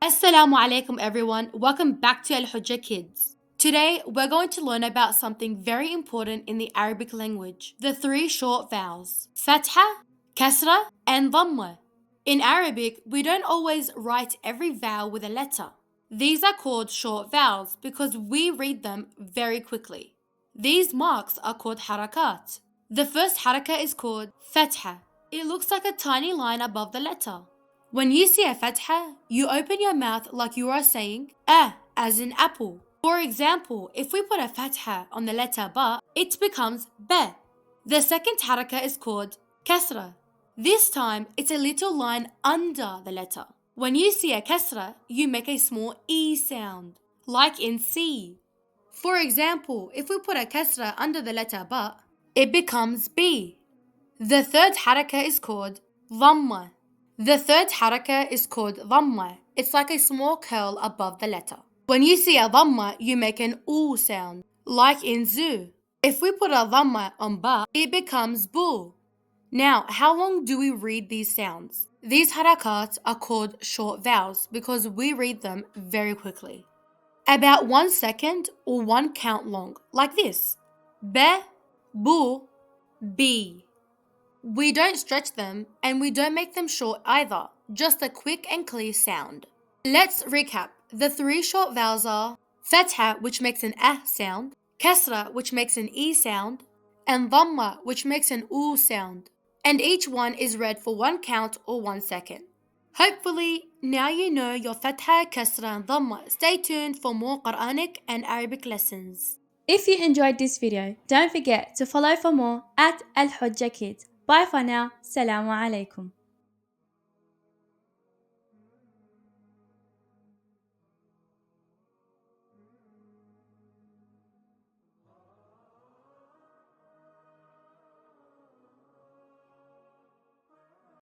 Assalamu alaikum everyone, welcome back to Hujjah Kids. Today we're going to learn about something very important in the Arabic language, the three short vowels, Fatha, Kasra and Dhammah. In Arabic, we don't always write every vowel with a letter. These are called short vowels because we read them very quickly. These marks are called harakat. The first haraka is called Fatha. It looks like a tiny line above the letter. When you see a fatha, you open your mouth like you are saying as in apple. For example, if we put a fatha on the letter ba, it becomes ba. The second haraka is called kasra. This time, it's a little line under the letter. When you see a kasra, you make a small e sound, like in C. For example, if we put a kasra under the letter ba, it becomes B. The third haraka is called Dhammah. Dhammah. It's like a small curl above the letter. When you see a Dhammah, you make an oo sound, like in zoo. If we put a Dhammah on ba, it becomes boo. Now, how long do we read these sounds? These harakats are called short vowels because we read them very quickly. About 1 second or 1 count long, like this. Be, boo, bee. We don't stretch them and we don't make them short either, just a quick and clear sound. Let's recap. The three short vowels are Fatha, which makes an sound, Kasra, which makes an e sound, and Dhammah, which makes an oo sound. And each one is read for 1 count or 1 second. Hopefully, now you know your Fatha, Kasra, and Dhammah. Stay tuned for more Quranic and Arabic lessons. If you enjoyed this video, don't forget to follow for more at Hujjah Kids. Bye for now. Assalamu alaikum.